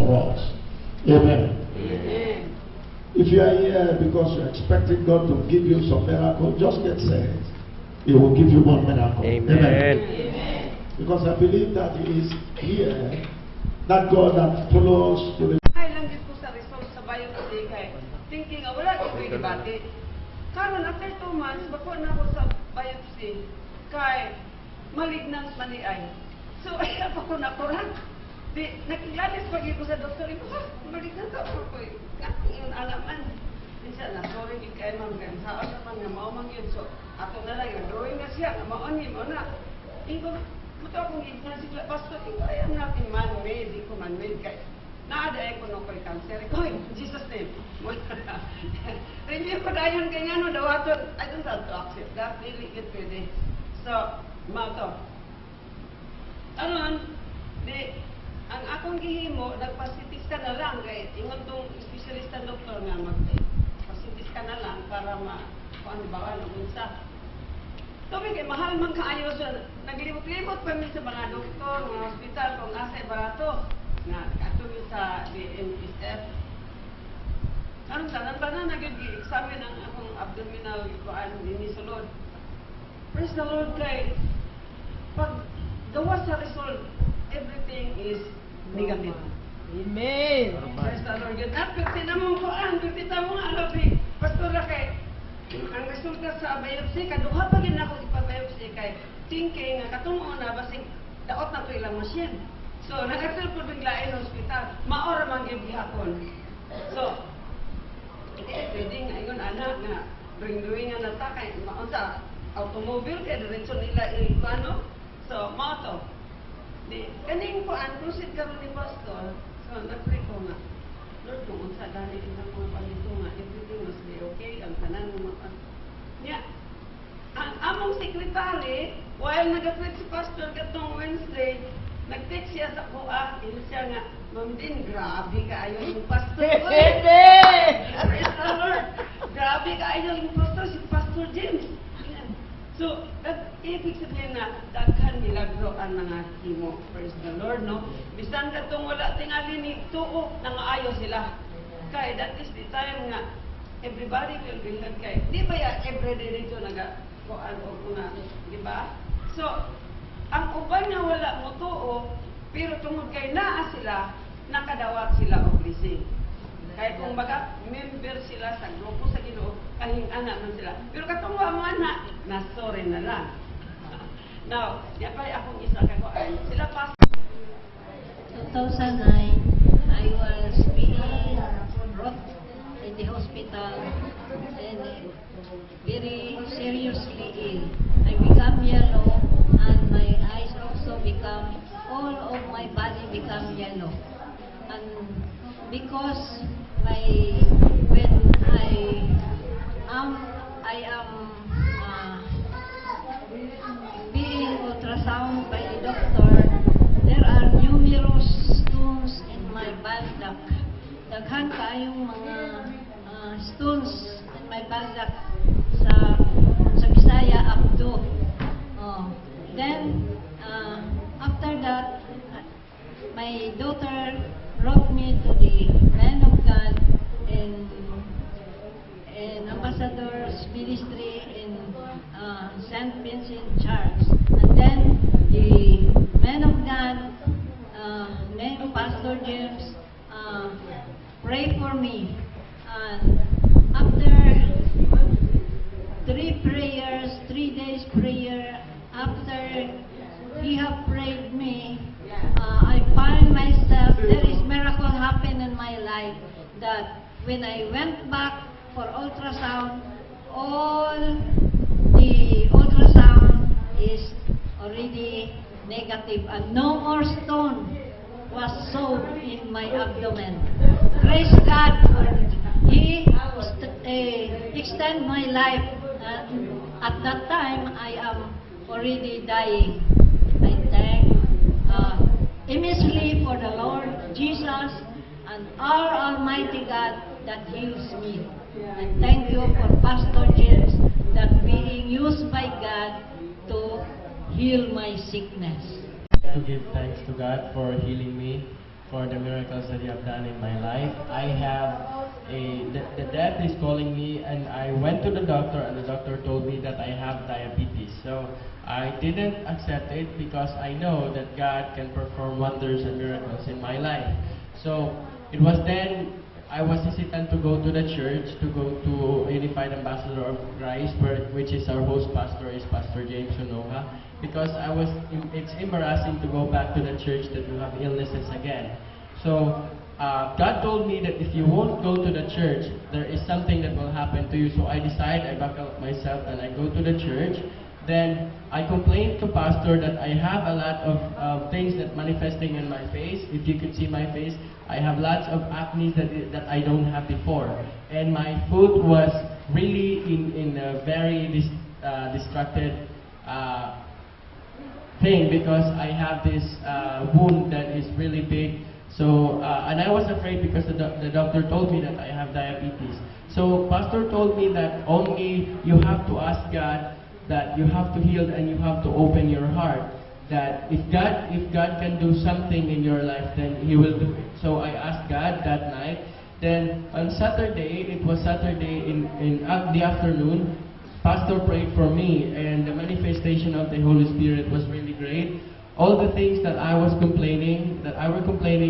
for us. Amen. Amen. If you are here because you're expecting God to give you some miracle, just get set. He will give you one miracle. Amen. Amen. Because I believe that He is here, that God that follows to the Ay lang dito sa result sa biopsy kay thinking wala ko may debate. Karon after 2 months bako na ako sa biopsy kay malignant maniay. So ay pa ko na kurang. Di nakilalis pag ko sa doktor ko malignant ako ko. Yung alaman. Minsan na sorry gid kay ma'am kay sa asa man nga mao man yun. So ato na lang yung drawing na siya mao ni mo na. Ingo Muto akong ignan si Pastor, ayaw natin man-made, di ko man-made kay naada ko no ko'y cancer. Koy, Jesus name. Review ko dayon kay nga no, dawaton, I don't have to accept that, really good pwede. So, mato. Aron, di, ang akong gihimo, nagpasitis ka na lang, kay ingon tong specialist na doktor nga magpasitis ka na lang para kung ano ba, ano, unsa. Sabi kay mahal man kaayo sa naglibot-libot pa min sa mga doktor, mga hospital kung asay barato nga katuloy sa DNSF. Karon tanan ba na nag-examine ang akong abdominal kuan dinhi sulod. Praise the Lord kay pag gawa sa result, everything is negative. Amen. Praise the Lord. At kung tinamong kuan, kung tinamong alabi, pastor kay ang resulta sa biopsy, kaduha pa gid na ako ipa-biopsy kay thinking nga katong una basig daot na to ilang machine. So nag-accept po biglain sa ospital. Maora man gyud gihapon. So pwedeng ingon anak nga bring nga nata kay maunsa automobile kay diretso nila ano. So mao to. Di kaning kuan proceed karon ni pastor. So nag-pray ko nga Lord, kung unsa dali ilang mga palito nga, everything must be okay, ang tanan mo niya. Ang among sekretary, while nag-apit si Pastor katong Wednesday, nag-text siya sa kuha, siya nga, Ma'am Din, grabe kaayo yung Pastor. Praise the Lord! Grabe kaayo yung Pastor, si Pastor James. So, ibig sabihin na daghan milagro ang mga himo. Praise the Lord, no? Bisan katong wala tingali ni tuo, nangaayo sila. Kay that is the time nga everybody will be healed kay. Di ba ya everyday dito nagakuan o una, di ba? So, ang uban nga wala mo tuo, pero tungod kay naa sila, nakadawat sila og blessing. Kaya kung baga, member sila sa grupo sa Ginoo, kahing anak man sila. Pero katong wa mo anak, nasore na lang. Now, yan pa akong isa ka ko ay sila pa. 2009, I was being brought in the hospital and very seriously ill. I become yellow and my eyes also become, all of my body become yellow. And because when I am being ultrasound by the doctor, there are numerous stones in my bile duct. Daghan kaayong mga stones in my bile duct sa Bisaya abdo. Then after that, my daughter brought me to the man of God in Ambassador's ministry in St. Vincent Church. And then the man of God named Pastor James prayed for me. And after 3 days prayer, after he have prayed me, I find myself, there is miracle happen in my life that when I went back for ultrasound, all the ultrasound is already negative and no more stone was sown in my abdomen. Praise God for He extend my life. At that time, I am already dying. I thank immensely for the Lord Jesus and our Almighty God that heals me. And thank you for Pastor James that being used by God to heal my sickness. To give thanks to God for healing me for the miracles that you have done in my life. I have the death is calling me, and I went to the doctor, and the doctor told me that I have diabetes. So I didn't accept it because I know that God can perform wonders and miracles in my life. So it was then I was hesitant to go to the church, to go to Unified Ambassador of Christ, which is our host pastor, is Pastor James Onoha, because it's embarrassing to go back to the church that you have illnesses again. So God told me that if you won't go to the church, there is something that will happen to you. So I decide, I back up myself, and I go to the church. Then I complained to pastor that I have a lot of things that manifesting in my face. If you could see my face, I have lots of acne that I don't have before. And my foot was really in a very distracted thing, because I have this wound that is really big. So, and I was afraid because the doctor told me that I have diabetes. So pastor told me that only you have to ask God, that you have to heal and you have to open your heart. That if God can do something in your life, then He will do it. So I asked God that night. Then on Saturday, it was Saturday in the afternoon, pastor prayed for me, and the manifestation of the Holy Spirit was really great. All the things that I was complaining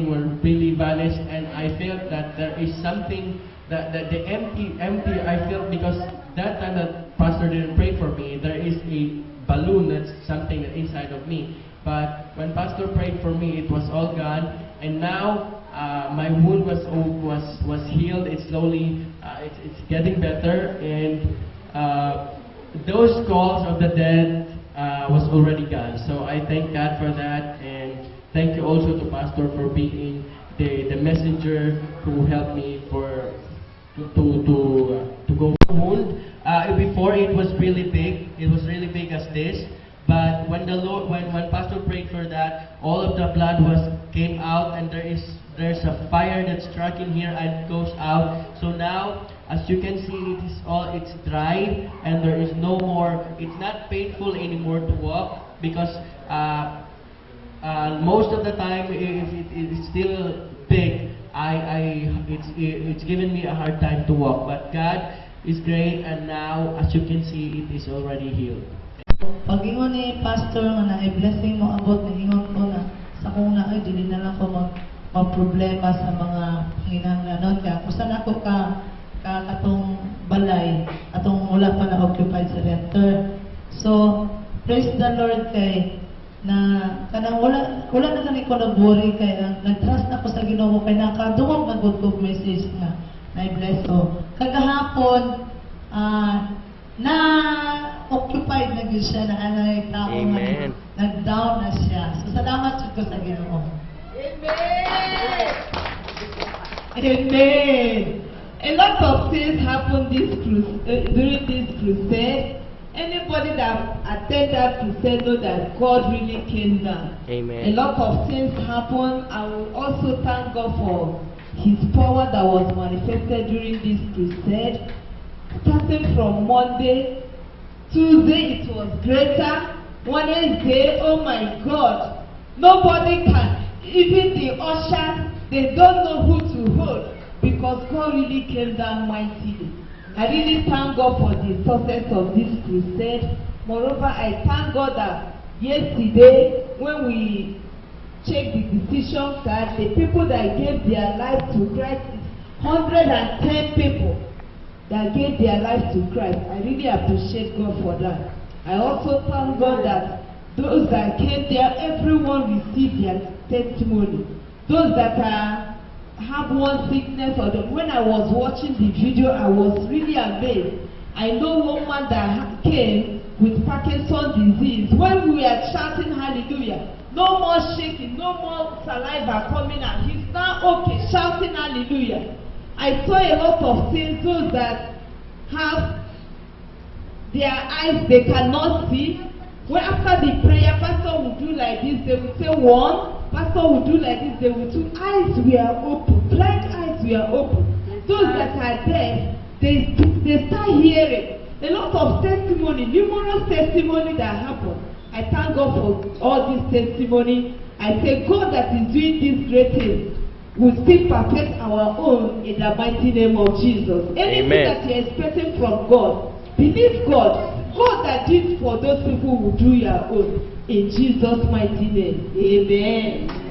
were really vanished, and I felt that there is something that the empty I felt, because that time that pastor didn't pray for me, there is a balloon, that's something that inside of me. But when pastor prayed for me, it was all gone, and now my wound was healed. It's slowly it's getting better, and those calls of the dead was already gone. So I thank God for that, and thank you also to pastor for being the messenger who helped me to go wound. Before it was really big. It was really big as this. But when when pastor prayed for that, all of the blood came out, and there's a fire that struck in here and goes out. So now, as you can see, it's dry, and there is no more. It's not painful anymore to walk, because most of the time, if it is still big, it's given me a hard time to walk. But God is great, and now, as you can see, it is already healed. Pag-ingon ni pastor nga na blessing mo abot, ingon ko na sa kung na ay dili na lang ko mag-problema sa mga hinanglanon ka. Kusan ako katong balay atong wala pa na occupied sa renter. So praise the Lord kay na kanang wala na kani ko nag-worry kay nag-trust na ko sa Ginoo kay nakadungog na gud ko message nga na bless ko. Kagahapon na occupied na gyud siya na anay tao nga nag-down na siya. So salamat jud ko sa Ginoo. Amen. Amen. A lot of things happened during this crusade. Anybody that attended that crusade know that God really came down. Amen. A lot of things happened. I will also thank God for His power that was manifested during this crusade. Starting from Monday, Tuesday it was greater. Wednesday, oh my God, nobody can, even the ushers, they don't know who to hold, because God really came down mightily. I really thank God for the success of this crusade. Moreover, I thank God that yesterday, when we checked the decision card, the people that gave their life to Christ is 110 people that gave their life to Christ. I really appreciate God for that. I also thank God that those that came there, everyone received their testimony. Those that have one sickness or when I was watching the video, I was really amazed. I know one man that came with Parkinson's disease. When we were shouting hallelujah, no more shaking, no more saliva coming out. He's now okay, shouting hallelujah. I saw a lot of things. Those that have their eyes they cannot see. When after the prayer, pastor will do like this, they will say one. Pastor will do like this, they will do. Eyes were open, blind eyes were open. Those that are deaf, they start hearing. A lot of testimony, numerous testimony that happen. I thank God for all this testimony. I say, God that is doing this great thing will still perfect our own in the mighty name of Jesus. Anything Amen. that you're expecting from God, believe God. God that did for those people will do your own. In Jesus' mighty name. Amen.